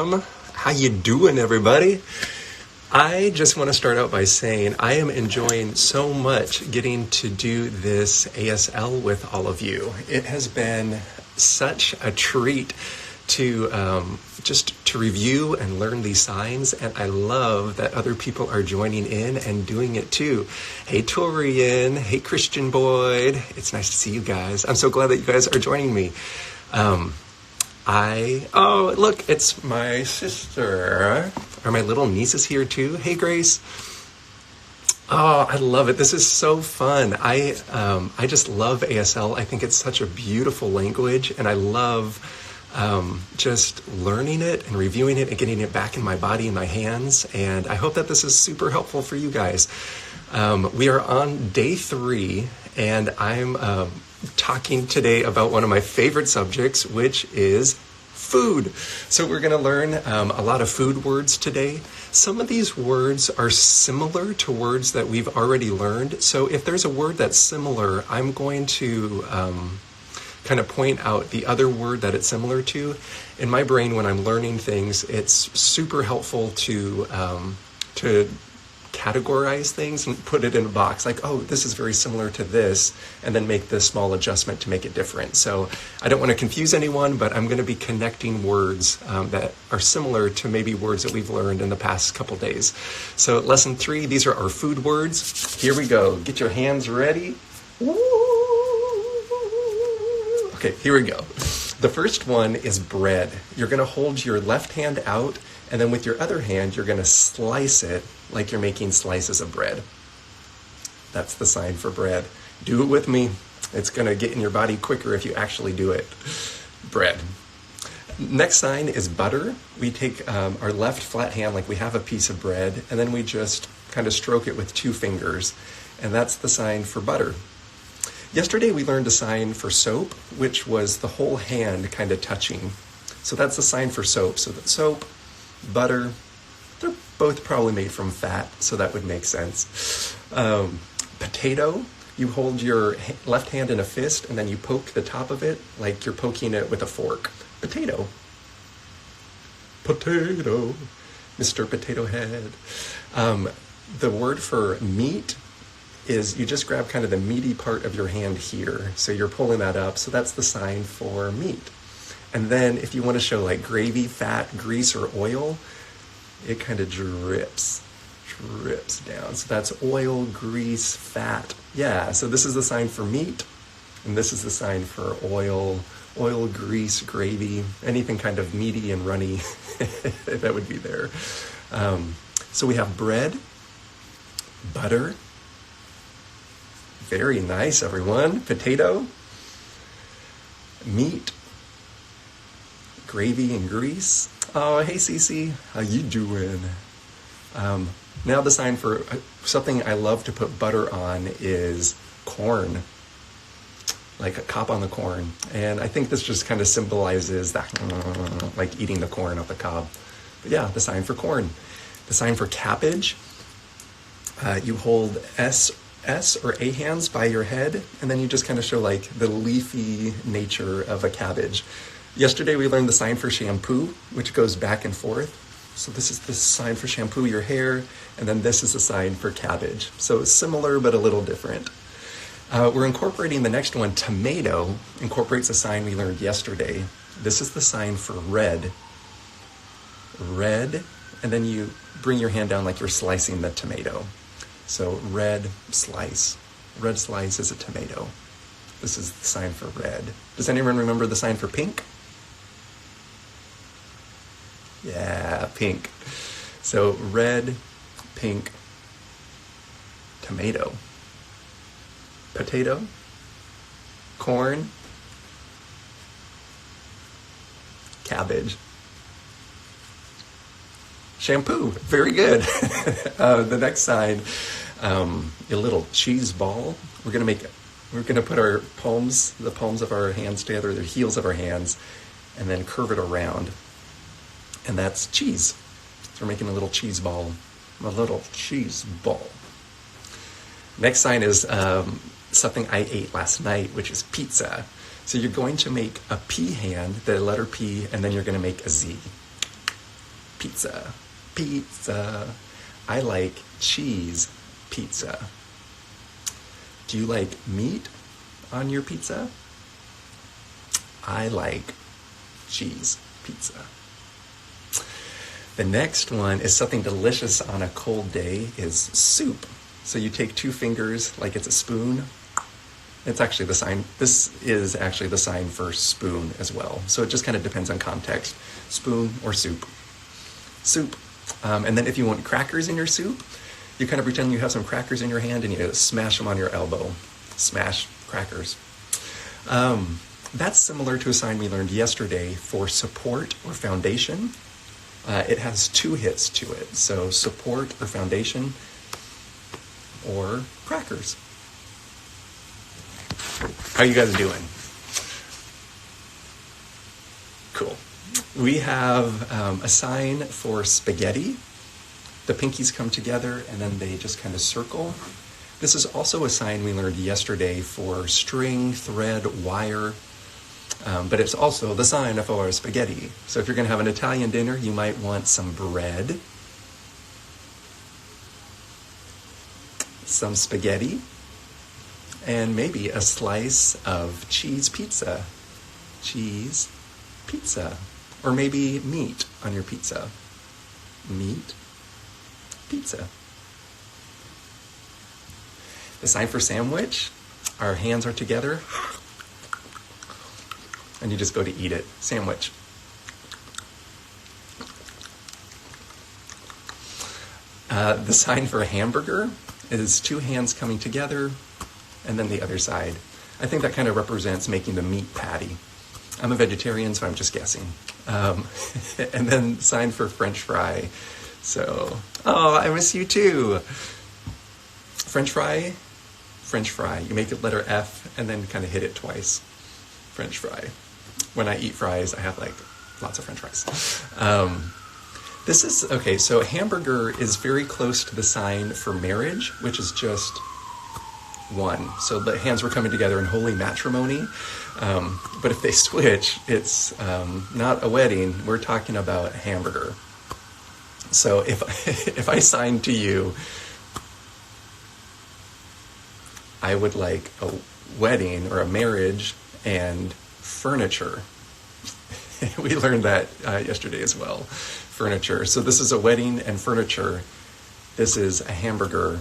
How you doing, everybody? I just want to start out by saying I am enjoying so much getting to do this ASL with all of you. It has been such a treat to just to review and learn these signs, and I love that other people are joining in and doing it too. Hey Torian, hey Christian Boyd, it's nice to see you guys. I'm so glad that you guys are joining me. Oh, look, it's my sister. Are my little nieces here too? Hey, Grace. Oh, I love it. This is so fun. I just love ASL. I think it's such a beautiful language, and I love just learning it and reviewing it and getting it back in my body and my hands. And I hope that this is super helpful for you guys. We are on day 3, and I'm talking today about one of my favorite subjects, which is food. So we're going to learn a lot of food words today. Some of these words are similar to words that we've already learned. So if there's a word that's similar, I'm going to kind of point out the other word that it's similar to. In my brain, when I'm learning things, it's super helpful to categorize things and put it in a box like, oh, this is very similar to this, and then make this small adjustment to make it different. So I don't want to confuse anyone, but I'm going to be connecting words that are similar to maybe words that we've learned in the past couple days. So lesson 3, these are our food words. Here we go. Get your hands ready. Okay, here we go. The first one is bread. You're going to hold your left hand out, and then with your other hand, you're going to slice it like you're making slices of bread. That's the sign for bread. Do it with me. It's going to get in your body quicker if you actually do it. Bread. Next sign is butter. We take our left flat hand like we have a piece of bread, and then we just kind of stroke it with 2 fingers, and that's the sign for butter. Yesterday we learned a sign for soap, which was the whole hand kind of touching. So that's the sign for soap. So that soap, butter, they're both probably made from fat, so that would make sense. Potato, you hold your left hand in a fist and then you poke the top of it like you're poking it with a fork. Potato. Potato. Mr. Potato Head. The word for meat is you just grab kind of the meaty part of your hand here. So you're pulling that up. So that's the sign for meat. And then if you want to show like gravy, fat, grease, or oil, it kind of drips down. So that's oil, grease, fat. Yeah, so this is the sign for meat, and this is the sign for oil, grease, gravy, anything kind of meaty and runny that would be there. So we have bread, butter. Very nice, everyone. Potato, meat, gravy and grease. Oh, hey Cece, how you doing? Now the sign for something I love to put butter on is corn, like a cob on the corn. And I think this just kind of symbolizes that, like eating the corn off the cob. But yeah, the sign for corn. The sign for cabbage, you hold S or A hands by your head, and then you just kind of show like the leafy nature of a cabbage. Yesterday we learned the sign for shampoo, which goes back and forth. So this is the sign for shampoo your hair, and then this is the sign for cabbage. So it's similar but a little different. We're incorporating the next one. Tomato incorporates a sign we learned yesterday. This is the sign for red. Red, and then you bring your hand down like you're slicing the tomato. So red slice. Red slice is a tomato. This is the sign for red. Does anyone remember the sign for pink? Yeah, pink. So red, pink, tomato. Potato, corn, cabbage. Shampoo, very good. The next sign, a little cheese ball. We're gonna put our palms, the palms of our hands together, the heels of our hands, and then curve it around. And that's cheese. So we're making a little cheese ball. A little cheese ball. Next sign is something I ate last night, which is pizza. So you're going to make a P hand, the letter P, and then you're going to make a Z. pizza. Pizza. I like cheese pizza. Do you like meat on your pizza? I like cheese pizza. The next one is something delicious on a cold day is soup. So you take 2 fingers like it's a spoon. It's actually the sign. This is actually the sign for spoon as well. So it just kind of depends on context. Spoon or soup. Soup. And then if you want crackers in your soup, you kind of pretend you have some crackers in your hand and you smash them on your elbow. Smash crackers. That's similar to a sign we learned yesterday for support or foundation. It has 2 hits to it. So support or foundation or crackers. How you guys doing? Cool. We have a sign for spaghetti. The pinkies come together and then they just kind of circle. This is also a sign we learned yesterday for string, thread, wire. But it's also the sign for spaghetti. So if you're going to have an Italian dinner, you might want some bread, some spaghetti, and maybe a slice of cheese pizza. Cheese pizza. Or maybe meat on your pizza. Meat pizza. The sign for sandwich, our hands are together, and you just go to eat it. Sandwich. The sign for a hamburger is 2 hands coming together, and then the other side. I think that kind of represents making the meat patty. I'm a vegetarian, so I'm just guessing. And then sign for French fry. So, oh, I miss you too. French fry. You make it letter F and then kind of hit it twice. French fry. When I eat fries, I have like lots of French fries. This is, okay, so hamburger is very close to the sign for marriage, which is just 1. So the hands were coming together in holy matrimony. But if they switch, it's not a wedding. We're talking about hamburger. So if I sign to you, I would like a wedding or a marriage and furniture. We learned that yesterday as well. Furniture. So this is a wedding and furniture. This is a hamburger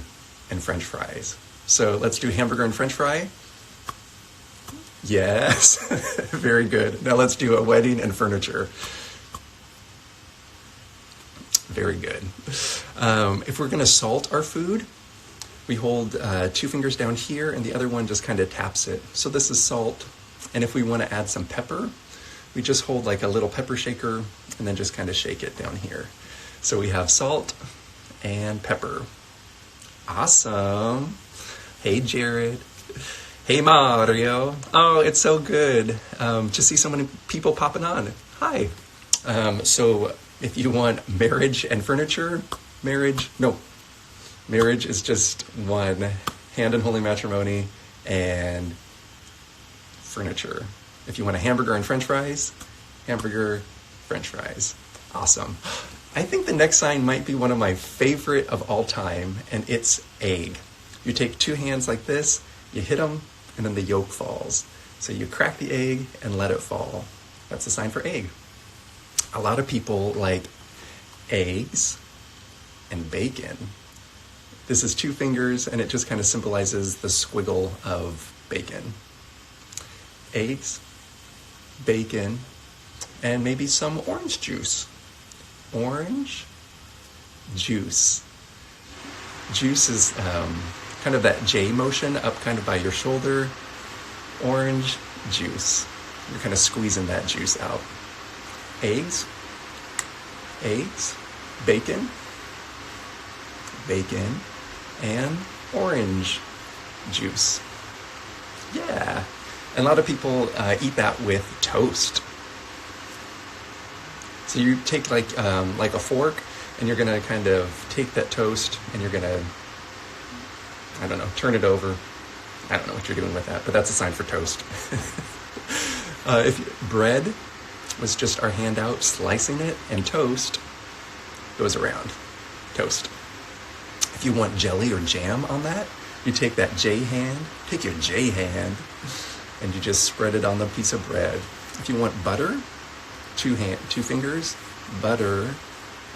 and French fries. So let's do hamburger and French fry. Yes. Very good. Now let's do a wedding and furniture. Very good. If we're going to salt our food, we hold 2 fingers down here and the other one just kind of taps it. So this is salt. And if we want to add some pepper, we just hold like a little pepper shaker and then just kind of shake it down here. So we have salt and pepper. Awesome. Hey, Jared. Hey, Mario. Oh, it's so good to see so many people popping on. Hi. So if you want marriage and furniture, marriage is just 1, hand in holy matrimony, and furniture. If you want a hamburger and French fries, hamburger, French fries. Awesome. I think the next sign might be one of my favorite of all time, and it's egg. You take 2 hands like this, you hit them, and then the yolk falls. So you crack the egg and let it fall. That's a sign for egg. A lot of people like eggs and bacon. This is 2 fingers, and it just kind of symbolizes the squiggle of bacon. Eggs, bacon, and maybe some orange juice. Orange juice. Juice is kind of that J motion up kind of by your shoulder. Orange juice. You're kind of squeezing that juice out. Eggs, bacon, and orange juice. Yeah. And a lot of people eat that with toast. So you take like a fork, and you're gonna kind of take that toast, and you're gonna, I don't know, turn it over. I don't know what you're doing with that, but that's a sign for toast. If bread was just our hand out slicing it, and toast goes around. Toast. If you want jelly or jam on that, you take that J hand, take your J hand, and you just spread it on the piece of bread. If you want butter, two fingers, butter,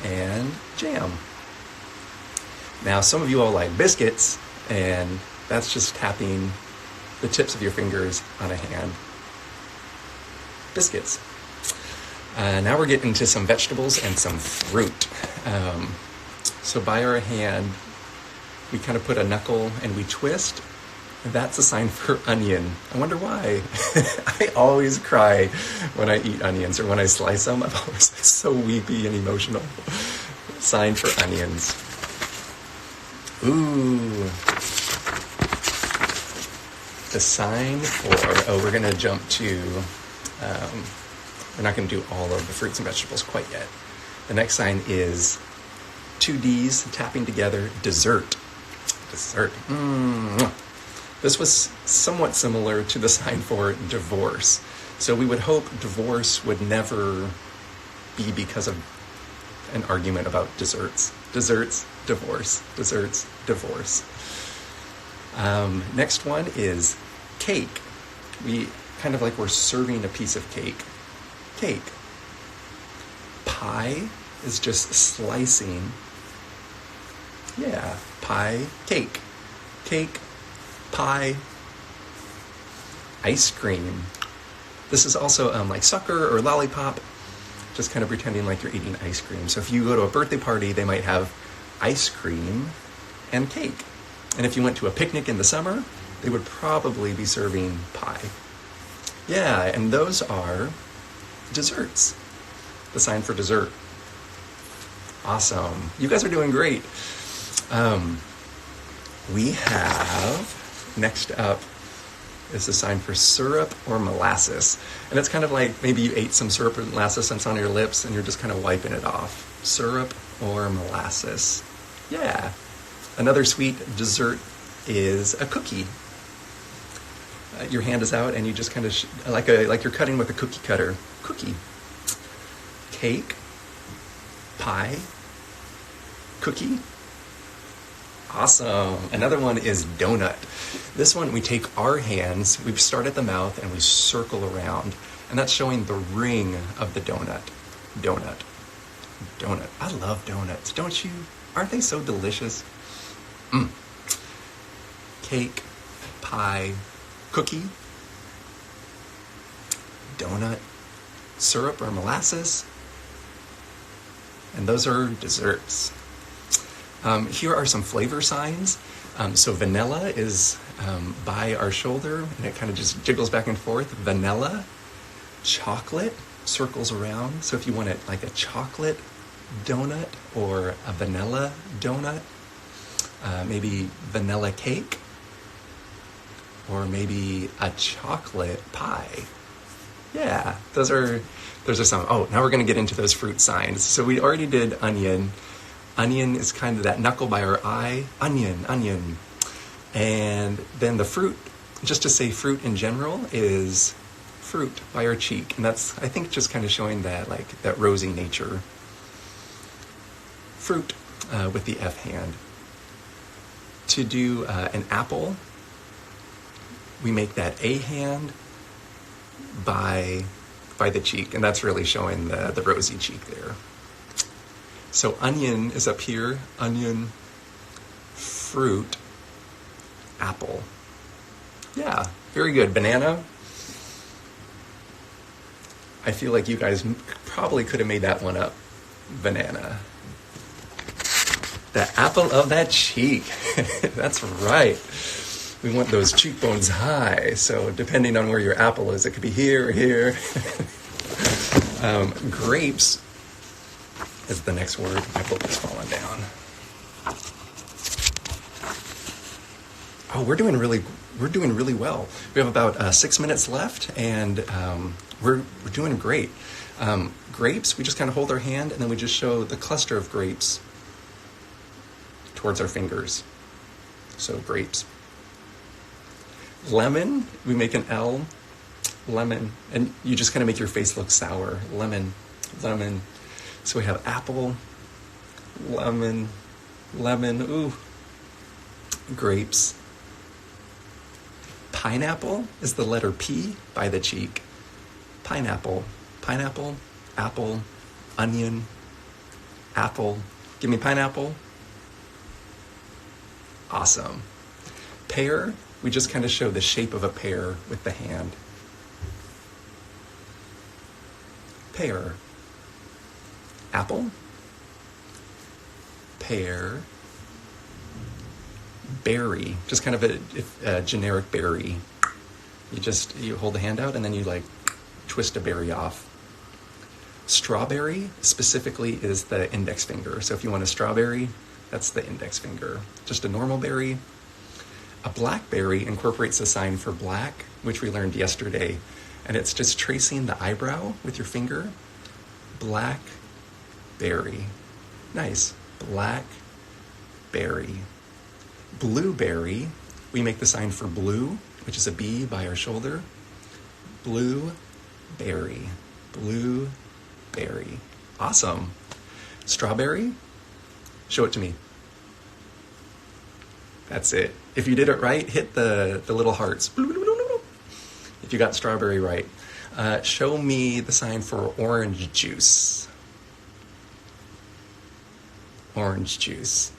and jam. Now, some of you all like biscuits, and that's just tapping the tips of your fingers on a hand. Biscuits. Now we're getting into some vegetables and some fruit. So by our hand, we kind of put a knuckle and we twist. That's a sign for onion. I wonder why. I always cry when I eat onions or when I slice them. I'm always so weepy and emotional. Sign for onions. Ooh. The sign for, we're going to jump to, we're not going to do all of the fruits and vegetables quite yet. The next sign is two D's tapping together, dessert. Dessert. This was somewhat similar to the sign for divorce. So we would hope divorce would never be because of an argument about desserts. Desserts, divorce. Desserts, divorce. Next one is cake. We kind of like we're serving a piece of cake. Cake. Pie is just slicing. Yeah, pie, cake. Cake, pie. Ice cream. This is also like sucker or lollipop, just kind of pretending like you're eating ice cream. So if you go to a birthday party, they might have ice cream and cake. And if you went to a picnic in the summer, they would probably be serving pie. Yeah, and those are desserts. The sign for dessert. Awesome. You guys are doing great. We have, next up, is the sign for syrup or molasses. And it's kind of like maybe you ate some syrup or molasses and it's on your lips and you're just kind of wiping it off. Syrup or molasses. Yeah. Another sweet dessert is a cookie. Your hand is out and you just kind of, like you're cutting with a cookie cutter. Cookie. Cake. Pie. Cookie. Awesome. Another one is donut. This one, we take our hands, we start at the mouth and we circle around. And that's showing the ring of the donut. Donut. Donut. I love donuts, don't you? Aren't they so delicious? Cake, pie, cookie, donut, syrup or molasses. And those are desserts. Here are some flavor signs. So vanilla is by our shoulder, and it kind of just jiggles back and forth. Vanilla, chocolate circles around. So if you want it like a chocolate donut or a vanilla donut, maybe vanilla cake, or maybe a chocolate pie. Yeah, those are some. Oh, now we're going to get into those fruit signs. So we already did onion. Onion is kind of that knuckle by our eye. Onion, onion. And then the fruit, just to say fruit in general, is fruit by our cheek. And that's, I think, just kind of showing that, like, that rosy nature. Fruit with the F hand. To do an apple, we make that A hand by the cheek. And that's really showing the rosy cheek there. So onion is up here, onion, fruit, apple. Yeah, very good. Banana. I feel like you guys probably could have made that one up. Banana. The apple of that cheek. That's right. We want those cheekbones high. So depending on where your apple is, it could be here or here. Grapes is the next word. My book is falling down. Oh, we're doing really well. We have about 6 minutes left, and we're doing great. Grapes, we just kind of hold our hand, and then we just show the cluster of grapes towards our fingers. So grapes. Lemon, we make an L. Lemon, and you just kind of make your face look sour. Lemon, lemon. So we have apple, lemon, ooh, grapes. Pineapple is the letter P by the cheek. Pineapple, apple, onion, apple. Give me pineapple. Awesome. Pear, we just kind of show the shape of a pear with the hand. Pear. Apple. Pear. Berry, just kind of a generic berry. You hold the hand out and then you like twist a berry off. Strawberry specifically is the index finger. So if you want a strawberry, that's the index finger. Just a normal berry. A blackberry incorporates a sign for black, which we learned yesterday. And it's just tracing the eyebrow with your finger. Blackberry. Nice. Blackberry. Blueberry, we make the sign for blue, which is a B by our shoulder. Blueberry. Blueberry. Awesome. Strawberry, show it to me. That's it. If you did it right, hit the little hearts. If you got strawberry right. Show me the sign for orange juice. Orange juice.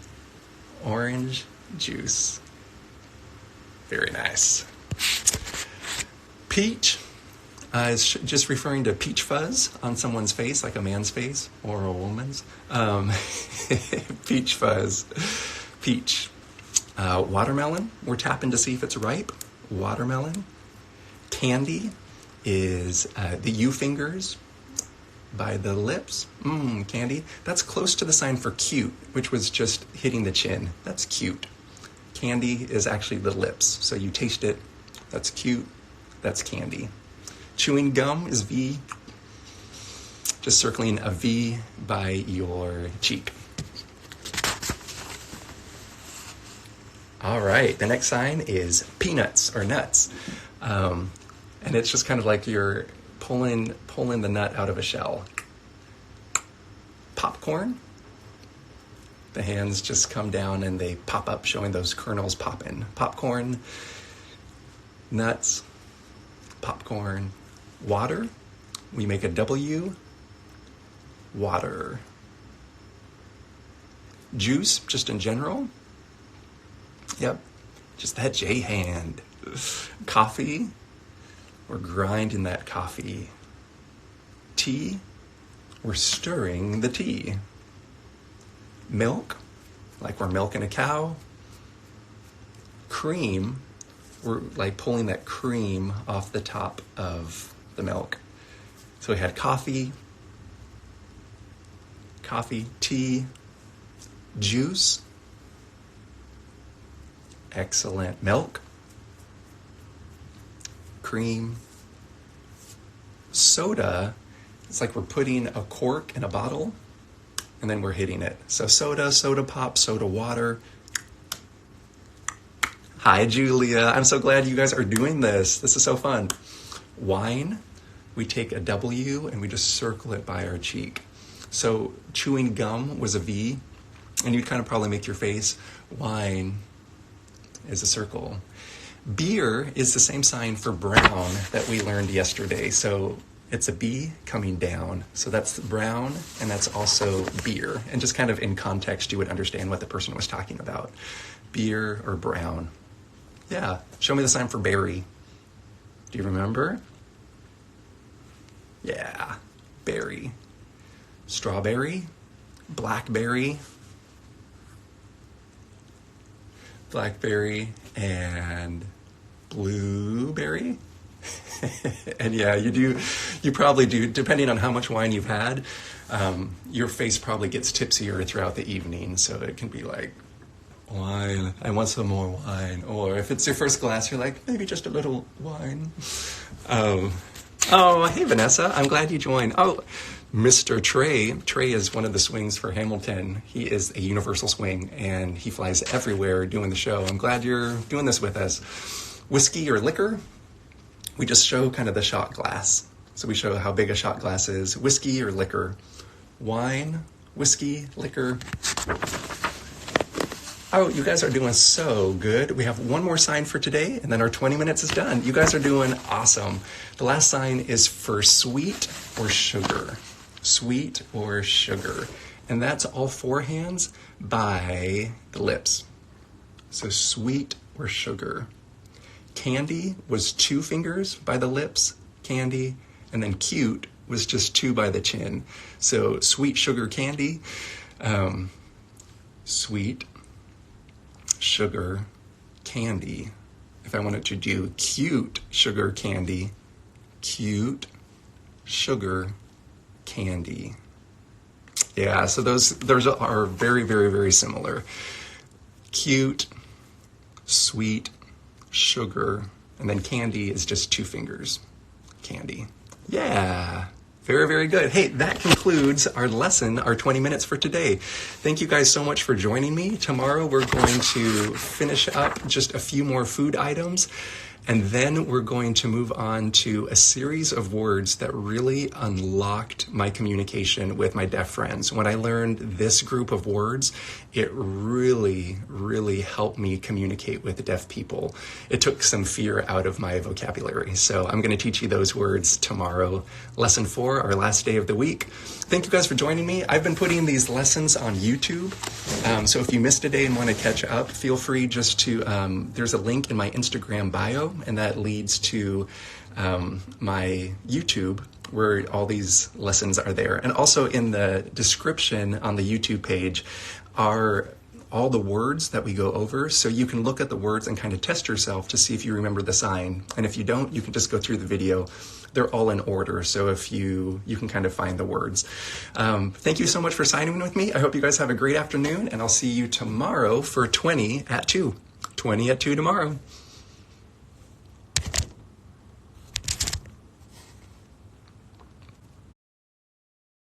Orange juice. Very nice. Peach is just referring to peach fuzz on someone's face, like a man's face or a woman's. Peach fuzz. Peach. Watermelon, we're tapping to see if it's ripe. Watermelon. Candy is the U fingers by the lips. Candy. That's close to the sign for cute, which was just hitting the chin. That's cute. Candy is actually the lips. So you taste it. That's cute. That's candy. Chewing gum is V. Just circling a V by your cheek. All right. The next sign is peanuts or nuts. And it's just kind of like you're pulling the nut out of a shell. Popcorn. The hands just come down and they pop up, showing those kernels popping. Popcorn, nuts, popcorn. Water, we make a W. Water. Juice, just in general. Yep, just that J hand. Coffee, we're grinding that coffee. Tea, we're stirring the tea. Milk, like we're milking a cow. Cream, we're like pulling that cream off the top of the milk. So we had coffee, tea, juice. Excellent. Milk, cream, soda. It's like we're putting a cork in a bottle and then we're hitting it. So soda, soda pop, soda water. Hi, Julia. I'm so glad you guys are doing this. This is so fun. Wine, we take a W and we just circle it by our cheek. So chewing gum was a V, and you'd kind of probably make your face. Wine is a circle. Beer is the same sign for brown that we learned yesterday. So it's a B coming down. So that's brown, and that's also beer. And just kind of in context, you would understand what the person was talking about. Beer or brown. Yeah. Show me the sign for berry. Do you remember? Yeah. Berry. Strawberry. Blackberry. Blackberry and blueberry. And yeah, you probably do, depending on how much wine you've had, your face probably gets tipsier throughout the evening. So it can be like, wine, I want some more wine. Or if it's your first glass, you're like, maybe just a little wine. Oh, hey, Vanessa, I'm glad you joined. Oh, Mr. Trey. Trey is one of the swings for Hamilton. He is a universal swing, and he flies everywhere doing the show. I'm glad you're doing this with us. Whiskey or liquor, we just show kind of the shot glass. So we show how big a shot glass is. Whiskey or liquor. Wine whiskey, liquor. Oh, you guys are doing so good. We have one more sign for today, and then our 20 minutes is done. You guys are doing awesome. The last sign is for sweet or sugar. Sweet or sugar. And that's all four hands by the lips. So sweet or sugar. Candy was two fingers by the lips, candy, and then cute was just two by the chin. So sweet sugar candy, sweet sugar candy. If I wanted to do cute sugar candy, cute sugar candy. Yeah, so those are very, very, very similar. Cute, sweet, sugar, and then candy is just two fingers. Candy. Yeah. Very, very good. Hey, that concludes our lesson, our 20 minutes for today. Thank you guys so much for joining me. Tomorrow we're going to finish up just a few more food items, and then we're going to move on to a series of words that really unlocked my communication with my deaf friends. When I learned this group of words, it really, really helped me communicate with deaf people. It took some fear out of my vocabulary. So I'm going to teach you those words tomorrow. Lesson 4, our last day of the week. Thank you guys for joining me. I've been putting these lessons on YouTube. So if you missed a day and want to catch up, feel free just to, there's a link in my Instagram bio, and that leads to my YouTube where all these lessons are there. And also in the description on the YouTube page are all the words that we go over, so you can look at the words and kind of test yourself to see if you remember the sign. And if you don't, you can just go through the video. They're all in order, so if you can kind of find the words. Thank you so much for signing in with me. I hope you guys have a great afternoon, and I'll see you tomorrow for 20 at 2. 20 at 2 tomorrow.